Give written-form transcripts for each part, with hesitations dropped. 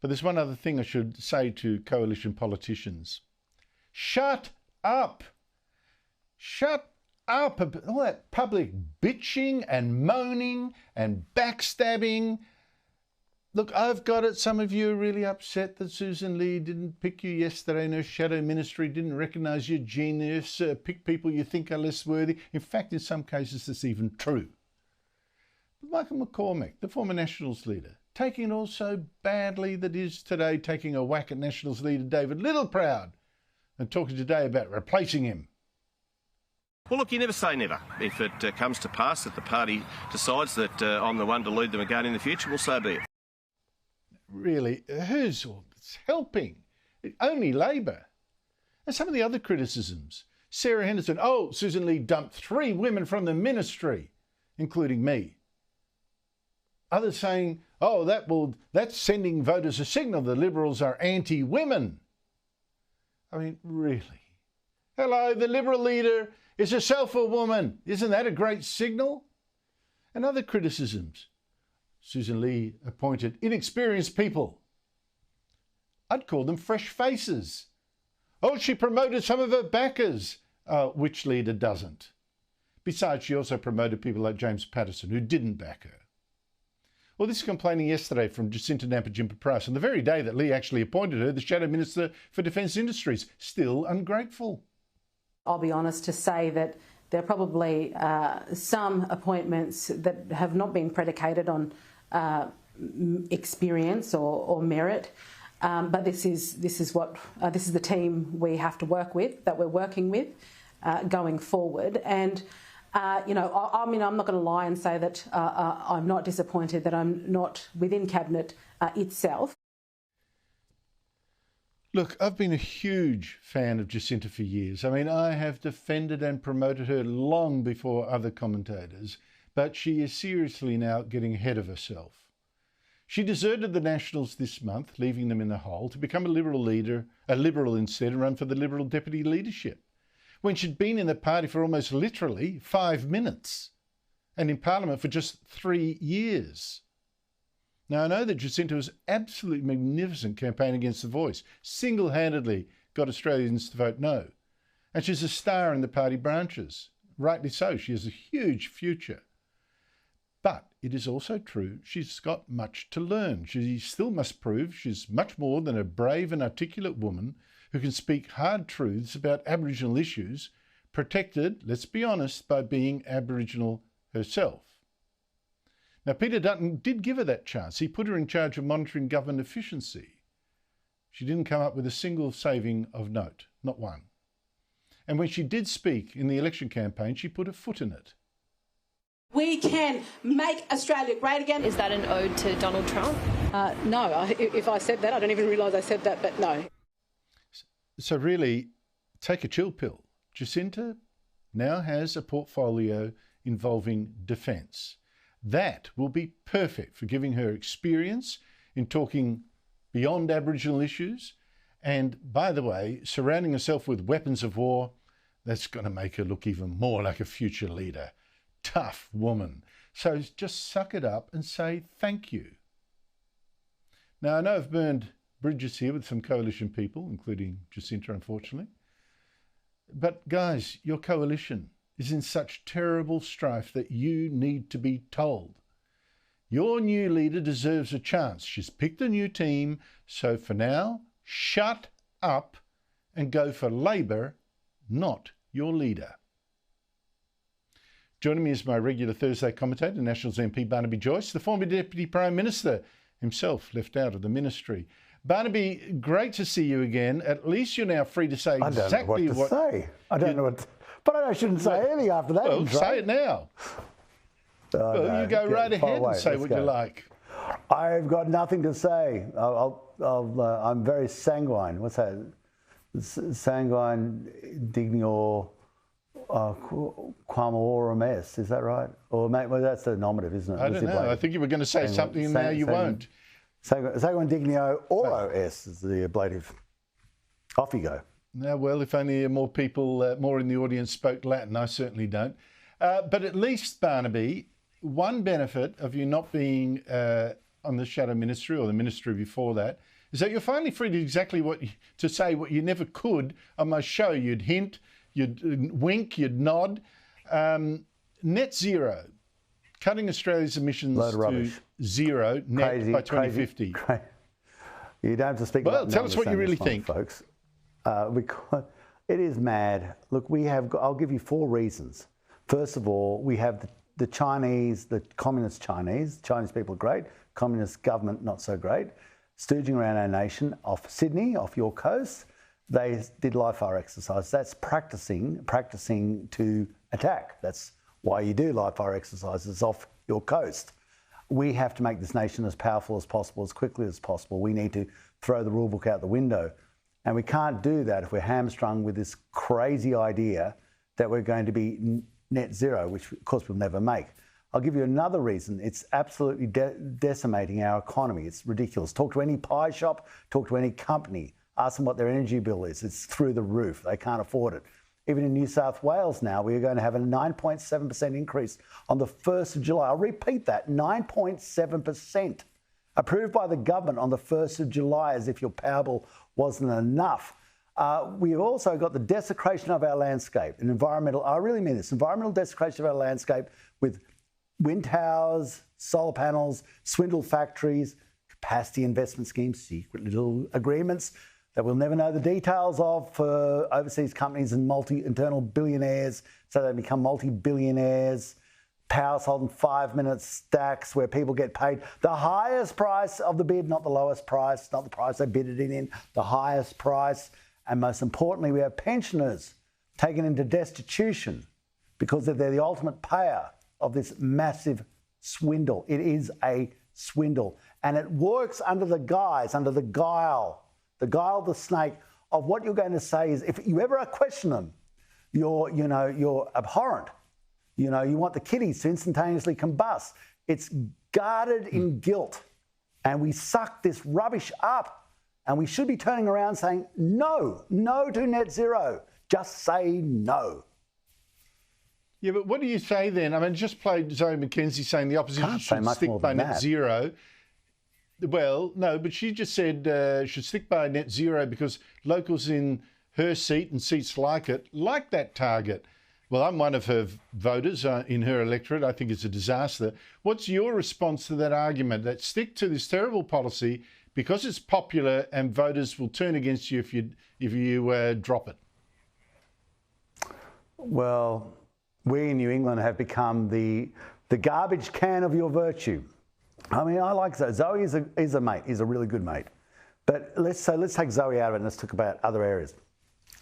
But there's one other thing I should say to coalition politicians. Shut up. Shut up. All that public bitching and moaning and backstabbing. Look, I've got it. Some of you are really upset that Sussan Ley didn't pick you yesterday in her shadow ministry, didn't recognise your genius, pick people you think are less worthy. In fact, in some cases, that's even true. But Michael McCormack, the former Nationals leader, taking it all so badly that he's today taking a whack at Nationals leader David Littleproud and talking today about replacing him. Well, look, you never say never. If it comes to pass that the party decides that I'm the one to lead them again in the future, well, so be it. Really, who's helping? Only Labor. And some of the other criticisms. Sarah Henderson, oh, Sussan Ley dumped 3 women from the ministry, including me. Others saying, oh, that's sending voters a signal the Liberals are anti-women. I mean, really? Hello, the Liberal leader is herself a woman. Isn't that a great signal? And other criticisms. Sussan Ley appointed inexperienced people. I'd call them fresh faces. Oh, she promoted some of her backers. Which leader doesn't? Besides, she also promoted people like James Patterson, who didn't back her. Well, this is complaining yesterday from Jacinta Nampijinpa-Price, on the very day that Ley actually appointed her the Shadow Minister for Defence Industries. Still ungrateful. I'll be honest to say that there are probably some appointments that have not been predicated on experience or merit, but this is the team we have to work with, that we're working with going forward. And you know, I mean, I'm not going to lie and say that I'm not disappointed that I'm not within Cabinet itself. Look, I've been a huge fan of Jacinta for years. I mean, I have defended and promoted her long before other commentators, but she is seriously now getting ahead of herself. She deserted the Nationals this month, leaving them in the hole, to become a Liberal instead, and run for the Liberal deputy leadership, when she'd been in the party for almost literally 5 minutes and in Parliament for just 3 years. Now, I know that Jacinta was absolutely magnificent campaign against The Voice, single-handedly got Australians to vote no. And she's a star in the party branches. Rightly so, she has a huge future. But it is also true she's got much to learn. She still must prove she's much more than a brave and articulate woman who can speak hard truths about Aboriginal issues, protected, let's be honest, by being Aboriginal herself. Now, Peter Dutton did give her that chance. He put her in charge of monitoring government efficiency. She didn't come up with a single saving of note, not one. And when she did speak in the election campaign, she put a foot in it. We can make Australia great again. Is that an ode to Donald Trump? No, if I said that, I don't even realise I said that, but no. So really, take a chill pill. Jacinta now has a portfolio involving defence. That will be perfect for giving her experience in talking beyond Aboriginal issues. And by the way, surrounding herself with weapons of war, that's going to make her look even more like a future leader. Tough woman. So just suck it up and say thank you. Now, I know I've burned bridges here with some coalition people, including Jacinta, unfortunately. But guys, your coalition is in such terrible strife that you need to be told. Your new leader deserves a chance. She's picked a new team, so for now, shut up and go for Labor, not your leader. Joining me is my regular Thursday commentator, Nationals MP Barnaby Joyce, the former Deputy Prime Minister, himself left out of the ministry. Barnaby, great to see you again. At least you're now free to say exactly what to say. I don't know what... But I shouldn't say anything after that. Well, say it now. No, you go right ahead and say what you like. I've got nothing to say. I'm very sanguine. What's that? Sanguine dignor quam orum est. Is that right? Or well, that's the nominative, isn't it? I don't know. I think you were going to say something and now you won't. Sanguine dignio oro est is the ablative. Off you go. Now, well, if only more people, more in the audience spoke Latin. I certainly don't. But at least, Barnaby, one benefit of you not being on the shadow ministry or the ministry before that is that you're finally free to exactly to say what you never could on my show. You'd hint, you'd wink, you'd nod. Net zero, cutting Australia's emissions to zero net by 2050. You don't have to speak. Well, tell us what you really think, folks. Because it is mad. Look, I'll give you 4 reasons. First of all, we have the Chinese, the communist Chinese. Chinese people are great. Communist government not so great. Stooging around our nation off Sydney, off your coast. They did live fire exercise. That's practicing to attack. That's why you do live fire exercises off your coast. We have to make this nation as powerful as possible, as quickly as possible. We need to throw the rule book out the window. And we can't do that if we're hamstrung with this crazy idea that we're going to be net zero, which of course we'll never make. I'll give you another reason. It's absolutely decimating our economy. It's ridiculous. Talk to any pie shop, talk to any company, ask them what their energy bill is. It's through the roof. They can't afford it. Even in New South Wales now, we are going to have a 9.7% increase on the 1st of July. I'll repeat that, 9.7%. Approved by the government on the 1st of July, as if your power bill wasn't enough. We've also got the desecration of our landscape, I really mean this, environmental desecration of our landscape with wind towers, solar panels, swindle factories, capacity investment schemes, secret little agreements that we'll never know the details of for overseas companies and internal billionaires, so they become multi-billionaires. Power sold in 5-minute stacks where people get paid the highest price of the bid, not the lowest price, not the price they bid it in, the highest price. And most importantly, we have pensioners taken into destitution because they're the ultimate payer of this massive swindle. It is a swindle. And it works under the guise, under the guile of the snake of what you're going to say is, if you ever question them, you're abhorrent. You want the kiddies to instantaneously combust. It's guarded in guilt. And we suck this rubbish up. And we should be turning around saying, no to net zero. Just say no. Yeah, but what do you say then? I mean, just played Zoe McKenzie saying the opposition should stick by net zero. Well, no, but she just said should stick by net zero because locals in her seat and seats like that target. Well, I'm one of her voters in her electorate. I think it's a disaster. What's your response to that argument, that stick to this terrible policy because it's popular and voters will turn against you if you drop it? Well, we in New England have become the garbage can of your virtue. I mean, I like Zoe. Zoe is a mate. He's a really good mate. But let's take Zoe out of it and let's talk about other areas.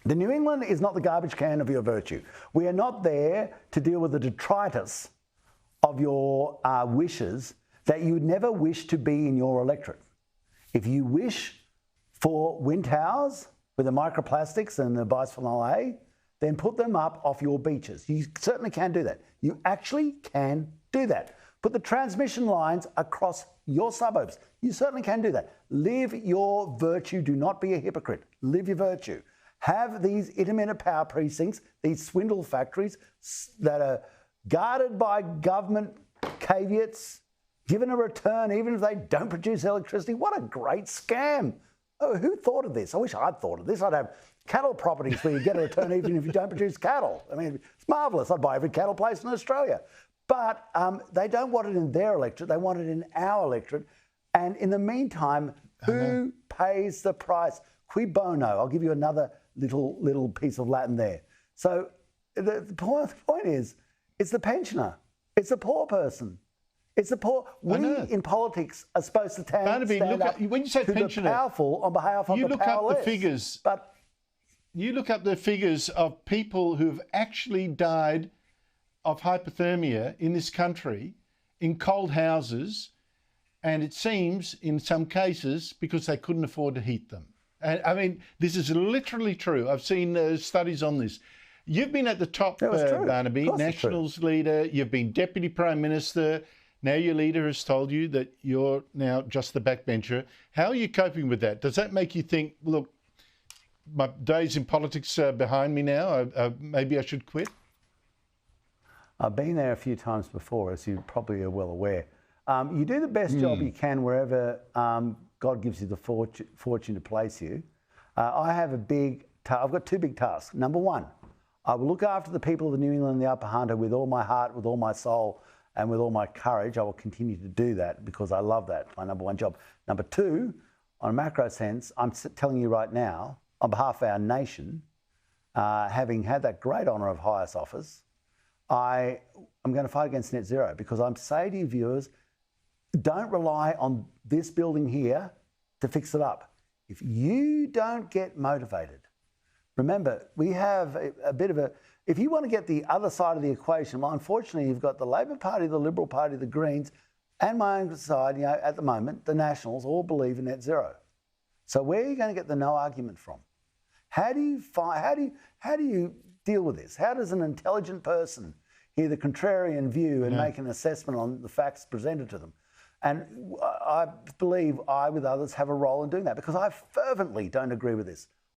The New England is not the garbage can of your virtue. We are not there to deal with the detritus of your wishes that you would never wish to be in your electorate. If you wish for wind towers with the microplastics and the bisphenol A, then put them up off your beaches. You certainly can do that. You actually can do that. Put the transmission lines across your suburbs. You certainly can do that. Live your virtue. Do not be a hypocrite. Live your virtue. Have these intermittent power precincts, these swindle factories that are guarded by government caveats, given a return even if they don't produce electricity. What a great scam. Oh, who thought of this? I wish I'd thought of this. I'd have cattle properties where you get a return even if you don't produce cattle. I mean, it's marvellous. I'd buy every cattle place in Australia. But they don't want it in their electorate. They want it in our electorate. And in the meantime, who pays the price? Cui bono? I'll give you another little piece of Latin there. So the point is, it's the pensioner. It's the poor person. It's the poor. We in politics are supposed to stand up when you say to pensioner, the powerful on behalf of the powerless. You look up the figures. But you look up the figures of people who've actually died of hypothermia in this country in cold houses, and it seems in some cases because they couldn't afford to heat them. And I mean, this is literally true. I've seen studies on this. You've been at the top, Barnaby, Nationals leader. You've been Deputy Prime Minister. Now your leader has told you that you're now just the backbencher. How are you coping with that? Does that make you think, look, my days in politics are behind me now, maybe I should quit? I've been there a few times before, as you probably are well aware. You do the best job you can wherever God gives you the fortune to place you. I've got two big tasks. Number one, I will look after the people of the New England and the Upper Hunter with all my heart, with all my soul, and with all my courage. I will continue to do that because I love that. My number one job. Number two, on a macro sense, I'm telling you right now, on behalf of our nation, having had that great honour of highest office, I'm going to fight against net zero because I'm saying to you viewers, don't rely on this building here to fix it up. If you don't get motivated, remember, we have a bit of a... If you want to get the other side of the equation, well, unfortunately, you've got the Labor Party, the Liberal Party, the Greens, and my own side, at the moment, the Nationals all believe in net zero. So where are you going to get the no argument from? How do you deal with this? How does an intelligent person hear the contrarian view and make an assessment on the facts presented to them? And I believe I, with others, have a role in doing that because I fervently don't agree with this.